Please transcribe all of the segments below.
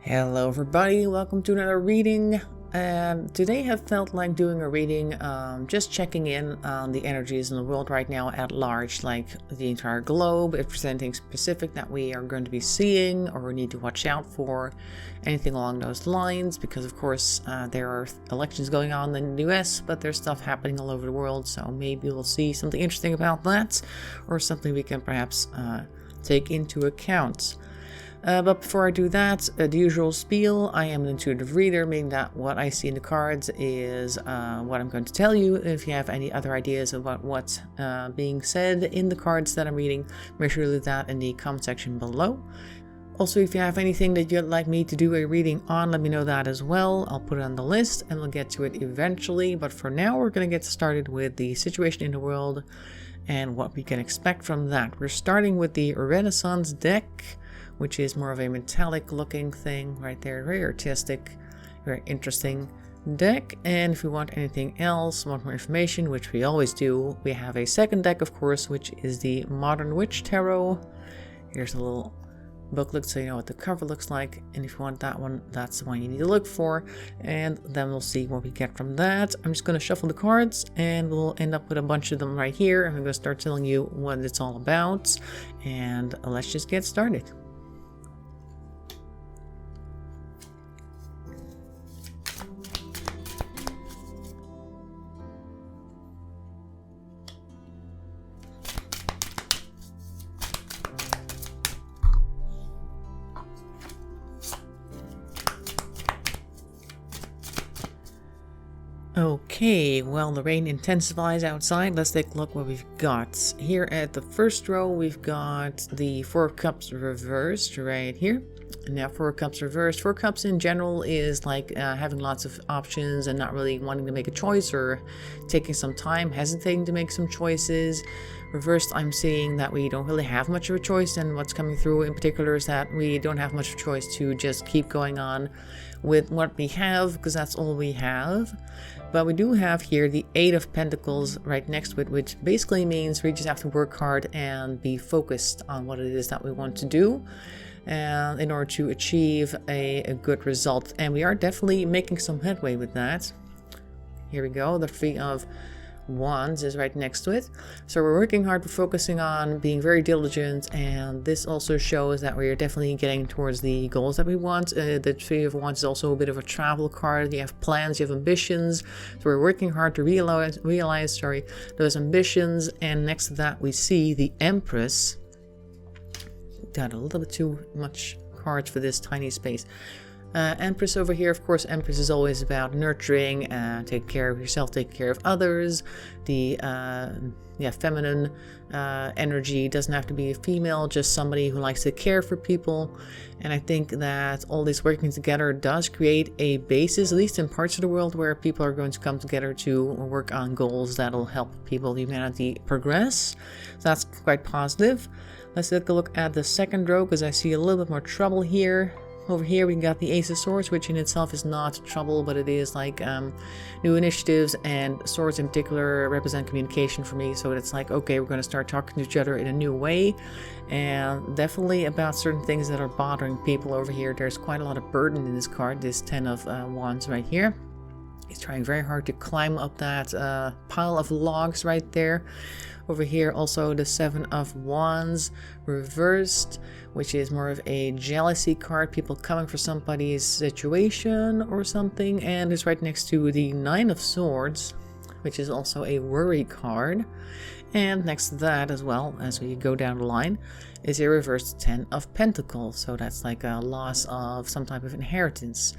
Hello everybody, welcome to another reading. Today I felt like doing a reading, just checking in on the energies in the world right now at large, like the entire globe, if there's anything specific that we are going to be seeing or need to watch out for, anything along those lines, because of course there are elections going on in the US, but there's stuff happening all over the world, so maybe we'll see something interesting about that, or something we can perhaps take into account. But before I do that, the usual spiel. I am an intuitive reader, meaning that what I see in the cards is what I'm going to tell you. If you have any other ideas about what's being said in the cards that I'm reading, make sure to leave that in the comment section below. Also, if you have anything that you'd like me to do a reading on, let me know that as well. I'll put it on the list and we'll get to it eventually. But for now, we're going to get started with the situation in the world and what we can expect from that. We're starting with the Renaissance deck, which is more of a metallic looking thing right there. Very artistic, very interesting deck. And if you want anything else, want more information, which we always do, we have a second deck, of course, which is the Modern Witch Tarot. Here's a little booklet so you know what the cover looks like. And if you want that one, that's the one you need to look for. And then we'll see what we get from that. I'm just going to shuffle the cards and we'll end up with a bunch of them right here. I'm going to start telling you what it's all about. And let's just get started. Okay, well, the rain intensifies outside. Let's take a look what we've got. Here at the first row, we've got the Four of Cups reversed right here. Now, Four of Cups reversed. Four of Cups in general is like having lots of options and not really wanting to make a choice or taking some time, hesitating to make some choices. Reversed, I'm seeing that we don't really have much of a choice, and what's coming through in particular is that we don't have much of a choice to just keep going on with what we have, because that's all we have. But we do have here the Eight of Pentacles right next to it, which basically means we just have to work hard and be focused on what it is that we want to do in order to achieve a good result. And we are definitely making some headway with that. Here we go, the Three of Wands is right next to it. So we're working hard, we're focusing on being very diligent, and this also shows that we are definitely getting towards the goals that we want. The Three of Wands is also a bit of a travel card. You have plans, you have ambitions, so we're working hard to realize those ambitions. And next to that we see the Empress. Got a little bit too much cards for this tiny space. Empress over here, of course, Empress is always about nurturing, take care of yourself, take care of others. The feminine energy doesn't have to be a female, just somebody who likes to care for people. And I think that all this working together does create a basis, at least in parts of the world, where people are going to come together to work on goals that'll help people, humanity, progress. So that's quite positive. Let's take a look at the second row, because I see a little bit more trouble here. Over here we got the Ace of Swords, which in itself is not trouble, but it is like new initiatives, and swords in particular represent communication for me. So it's like, okay, we're going to start talking to each other in a new way, and definitely about certain things that are bothering people over here. There's quite a lot of burden in this card, this Ten of Wands right here. He's trying very hard to climb up that pile of logs right there. Over here also the Seven of Wands reversed, which is more of a jealousy card, people coming for somebody's situation or something. And it's right next to the Nine of Swords, which is also a worry card. And next to that as well, as we go down the line, is a reversed Ten of Pentacles. So that's like a loss of some type of inheritance.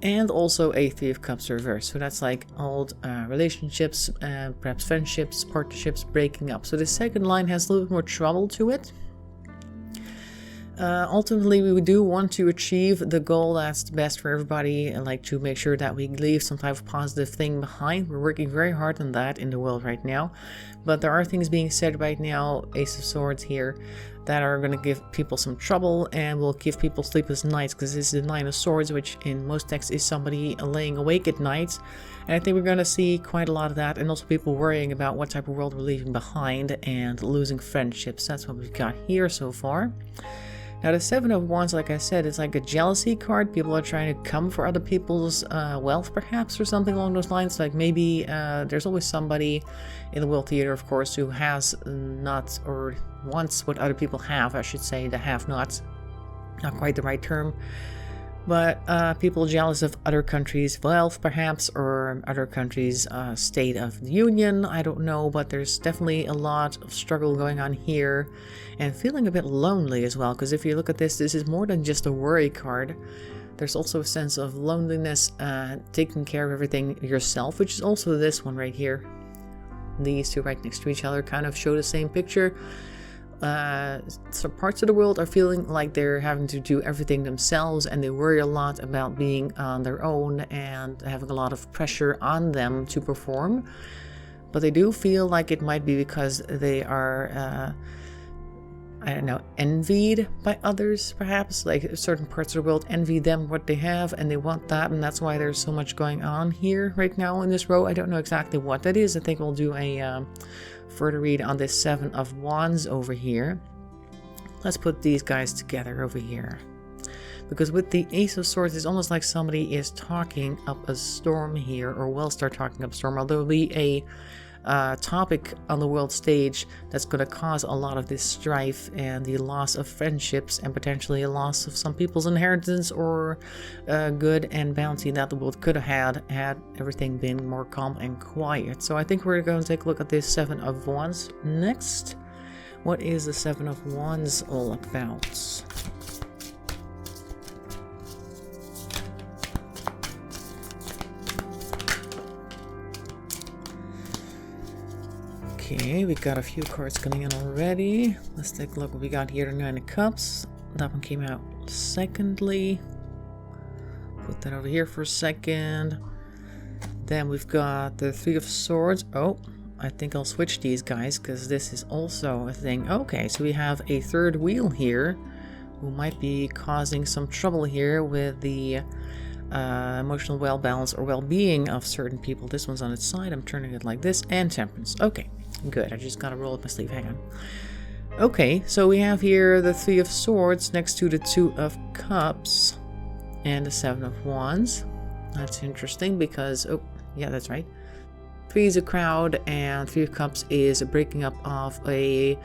And also a Three of Cups reversed. So that's like old relationships, perhaps friendships, partnerships breaking up. So the second line has a little bit more trouble to it. Ultimately, we do want to achieve the goal that's the best for everybody, and like to make sure that we leave some type of positive thing behind. We're working very hard on that in the world right now. But there are things being said right now, Ace of Swords here, that are going to give people some trouble and will give people sleepless nights, because this is the Nine of Swords, which in most texts is somebody laying awake at night. And I think we're going to see quite a lot of that, and also people worrying about what type of world we're leaving behind and losing friendships. That's what we've got here so far. Now the Seven of Wands, like I said, is like a jealousy card. People are trying to come for other people's wealth, perhaps, or something along those lines. Like maybe there's always somebody in the world theater, of course, who has not, or wants what other people have, I should say, the have-nots. Not quite the right term. But people jealous of other countries' wealth, perhaps, or other countries' state of the union. I don't know, but there's definitely a lot of struggle going on here. And feeling a bit lonely as well, because if you look at this, this is more than just a worry card. There's also a sense of loneliness, taking care of everything yourself, which is also this one right here. These two right next to each other kind of show the same picture. So parts of the world are feeling like they're having to do everything themselves, and they worry a lot about being on their own and having a lot of pressure on them to perform. But they do feel like it might be because they are I don't know, envied by others, perhaps. Like certain parts of the world envy them what they have, and they want that, and that's why there's so much going on here right now in this row. I don't know exactly what that is. I think we'll do a further read on this Seven of Wands over here. Let's put these guys together over here. Because with the Ace of Swords, it's almost like somebody is talking up a storm here, or will start talking up a storm. There'll be a topic on the world stage that's going to cause a lot of this strife and the loss of friendships, and potentially a loss of some people's inheritance or good and bounty that the world could have had everything been more calm and quiet. So I think we're going to take a look at this Seven of Wands next. What is the Seven of Wands all about? Okay, we got a few cards coming in already. Let's take a look what we got here. The Nine of Cups. That one came out secondly. Put that over here for a second. Then we've got the Three of Swords. Oh, I think I'll switch these guys because this is also a thing. Okay, so we have a third wheel here who might be causing some trouble here with the emotional well-balance or well-being of certain people. This one's on its side. I'm turning it like this. And Temperance. Okay. Good, I just gotta roll up my sleeve, hang on. Okay, so we have here the Three of Swords next to the Two of Cups and the Seven of Wands. That's interesting because, oh, yeah, that's right. Three is a crowd and Three of Cups is a breaking up of a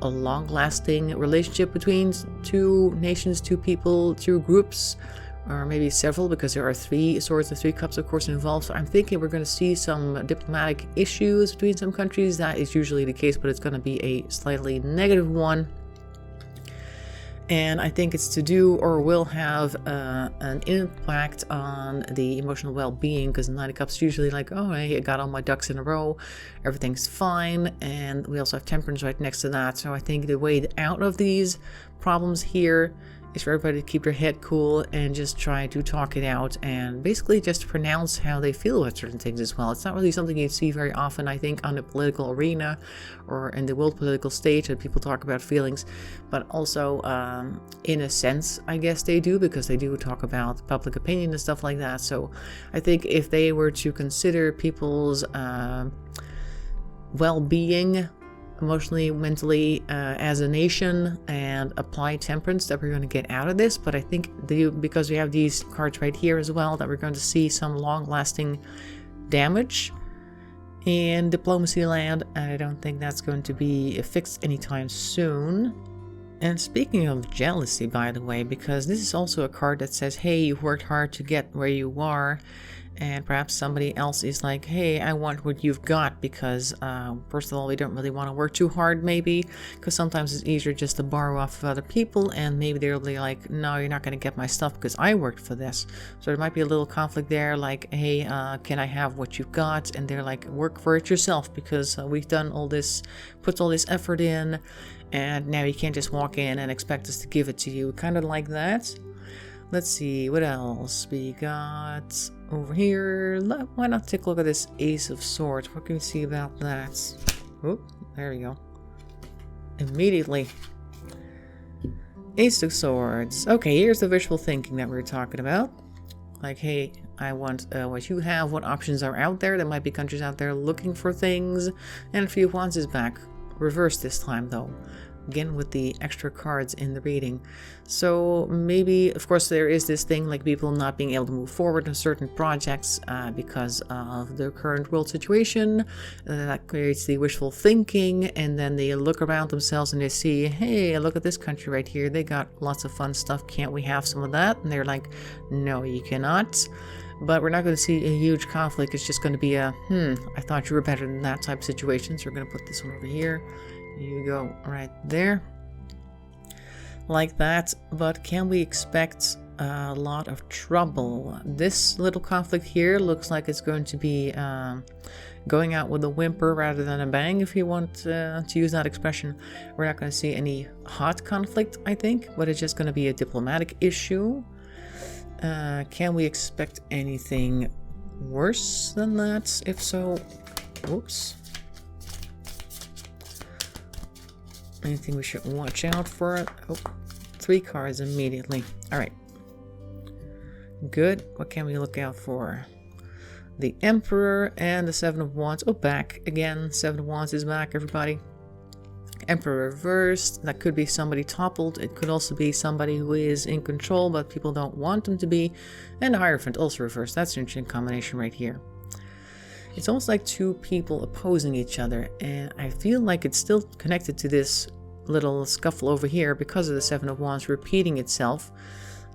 long-lasting relationship between two nations, two people, two groups, or maybe several, because there are three swords and three cups, of course, involved. So I'm thinking we're going to see some diplomatic issues between some countries. That is usually the case, but it's going to be a slightly negative one. And I think it's to do, or will have, an impact on the emotional well-being, because the Nine of Cups is usually like, oh, I got all my ducks in a row, everything's fine. And we also have Temperance right next to that. So I think the way out of these problems here is for everybody to keep their head cool and just try to talk it out and basically just pronounce how they feel about certain things as well. It's not really something you see very often, I think, on the political arena or in the world political stage, that people talk about feelings, but also in a sense, I guess they do, because they do talk about public opinion and stuff like that. So I think if they were to consider people's well-being emotionally, mentally, as a nation, and apply temperance, that we're going to get out of this. But I think because we have these cards right here as well, that we're going to see some long-lasting damage in diplomacy land, and I don't think that's going to be fixed anytime soon. And speaking of jealousy, by the way, because this is also a card that says, hey, you've worked hard to get where you are, and perhaps somebody else is like, hey, I want what you've got, because first of all, we don't really want to work too hard, maybe, because sometimes it's easier just to borrow off of other people, and maybe they'll be like, no, you're not going to get my stuff because I worked for this. So there might be a little conflict there, like, hey, can I have what you've got? And they're like, work for it yourself, because we've done all this, put all this effort in, and now you can't just walk in and expect us to give it to you. Kind of like that. Let's see, what else we got over here. Why not take a look at this Ace of Swords? What can we see about that? Oh, there we go. Immediately. Ace of Swords. Okay, here's the visual thinking that we were talking about. Like, hey, I want what you have, what options are out there. There might be countries out there looking for things. And a few of Wands is back. Reversed this time, though. again with the extra cards in the reading. So maybe, of course, there is this thing like people not being able to move forward in certain projects because of the current world situation. That creates the wishful thinking, and then they look around themselves and they see, hey, look at this country right here. They got lots of fun stuff. Can't we have some of that? And they're like, no, you cannot. But we're not going to see a huge conflict. It's just going to be a, I thought you were better than that type of situation. So we're going to put this one over here. You go right there. Like that. But can we expect a lot of trouble? This little conflict here looks like it's going to be going out with a whimper rather than a bang, if you want to use that expression. We're not going to see any hot conflict, I think. But it's just going to be a diplomatic issue. Can we expect anything worse than that? If so, whoops. Anything we should watch out for? Oh, 3 cards immediately. All right. Good. What can we look out for? The Emperor and the 7 of Wands. Oh, back again. 7 of Wands is back, everybody. Emperor reversed. That could be somebody toppled. It could also be somebody who is in control, but people don't want them to be. And Hierophant also reversed. That's an interesting combination right here. It's almost like 2 people opposing each other. And I feel like it's still connected to this little scuffle over here because of the 7 of Wands repeating itself.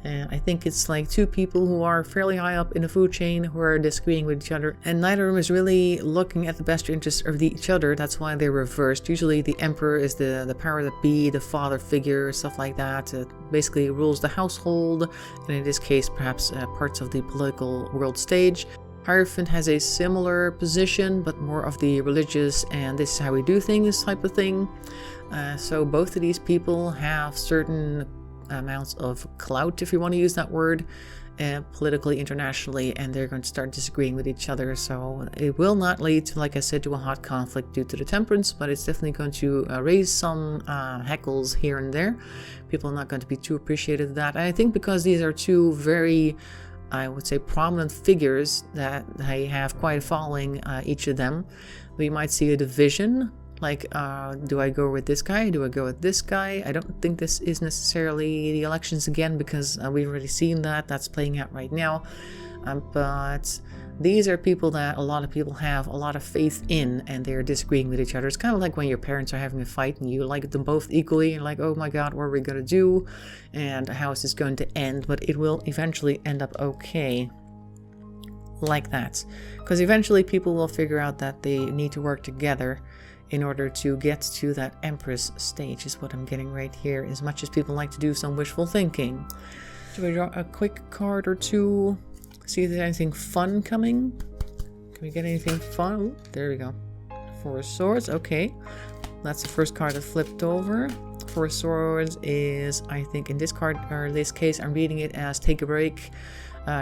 And I think it's like 2 people who are fairly high up in the food chain who are disagreeing with each other. And neither of them is really looking at the best interests of each other. That's why they're reversed. Usually the Emperor is the power that be, the father figure, stuff like that. It basically rules the household. And in this case, perhaps parts of the political world stage. Hierophant has a similar position, but more of the religious and this is how we do things type of thing. So both of these people have certain amounts of clout, if you want to use that word, politically, internationally, and they're going to start disagreeing with each other. So it will not lead to, like I said, to a hot conflict due to the Temperance, but it's definitely going to raise some heckles here and there. People are not going to be too appreciative of that. And I think because these are 2 very, I would say, prominent figures that they have quite a following, each of them, we might see a division. Like, do I go with this guy? Do I go with this guy? I don't think this is necessarily the elections again because we've already seen that. That's playing out right now. But these are people that a lot of people have a lot of faith in and they're disagreeing with each other. It's kind of like when your parents are having a fight and you like them both equally and like, oh my God, what are we going to do? And how is this going to end? But it will eventually end up okay. Like that. Because eventually people will figure out that they need to work together in order to get to that Empress stage is what I'm getting right here, as much as people like to do some wishful thinking. Should we draw a quick card or 2? See if there's anything fun coming? Can we get anything fun? Ooh, there we go. 4 of Swords, okay. That's the first card that flipped over. 4 of Swords is, I think in this card, or in this case, I'm reading it as take a break.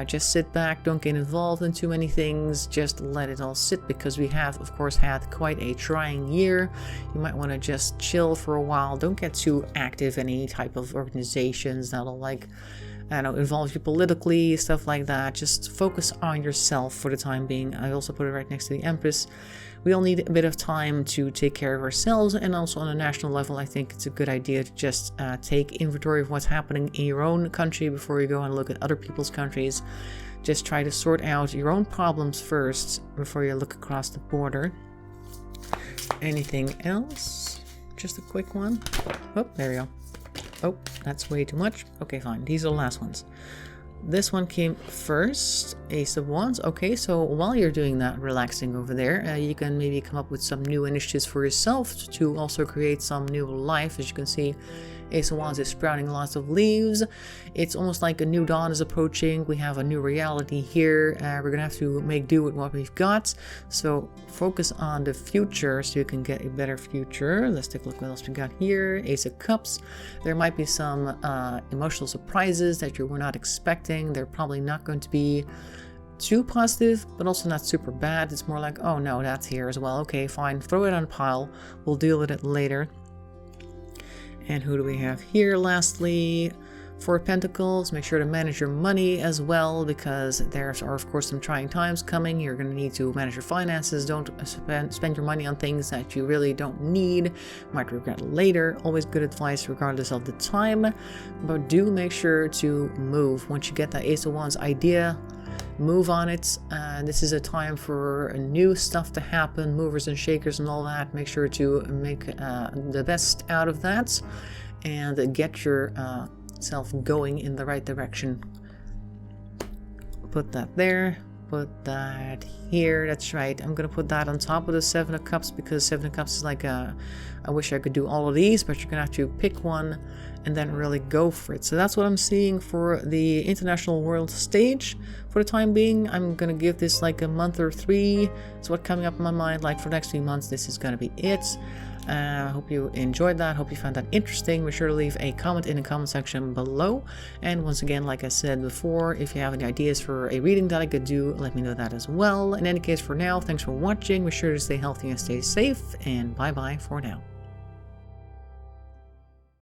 Just sit back, don't get involved in too many things, just let it all sit because we have, of course, had quite a trying year. You might want to just chill for a while. Don't get too active in any type of organizations that'll, like, I don't know, involve you politically, stuff like that. Just focus on yourself for the time being. I also put it right next to the Empress. We all need a bit of time to take care of ourselves, and also on a national level, I think it's a good idea to just take inventory of what's happening in your own country before you go and look at other people's countries. Just try to sort out your own problems first before you look across the border. Anything else? Just a quick one. Oh, there we go. Oh, that's way too much. Okay, fine. These are the last ones. This one came first, Ace of Wands. Okay, so while you're doing that, relaxing over there, you can maybe come up with some new initiatives for yourself to also create some new life. As you can see, Ace of Wands is sprouting lots of leaves. It's almost like a new dawn is approaching. We have a new reality here. We're gonna have to make do with what we've got. So focus on the future so you can get a better future. Let's take a look what else we got here. Ace of Cups. There might be some emotional surprises that you were not expecting. They're probably not going to be too positive, but also not super bad. It's more like, oh no, that's here as well. Okay, fine. Throw it on a pile. We'll deal with it later. And who do we have here? Lastly, Four of Pentacles, make sure to manage your money as well, because there are of course some trying times coming. You're going to need to manage your finances. Don't spend your money on things that you really don't need, might regret later. Always good advice regardless of the time, but do make sure to move. Once you get that Ace of Wands idea, move on it. This is a time for new stuff to happen, movers and shakers and all that. Make sure to make the best out of that and get yourself going in the right direction. Put that there, put that here. That's right, I'm gonna put that on top of the Seven of Cups, because Seven of Cups is like I wish I could do all of these, but you're gonna have to pick one and then really go for it. So that's what I'm seeing for the international world stage. For the time being, I'm gonna give this like a month or 3. It's what's coming up in my mind, like for the next few months, this is gonna be it. I hope you enjoyed that. Hope you found that interesting. Be sure to leave a comment in the comment section below. And once again, like I said before, if you have any ideas for a reading that I could do, let me know that as well. In any case, for now, thanks for watching. Be sure to stay healthy and stay safe, and bye bye for now.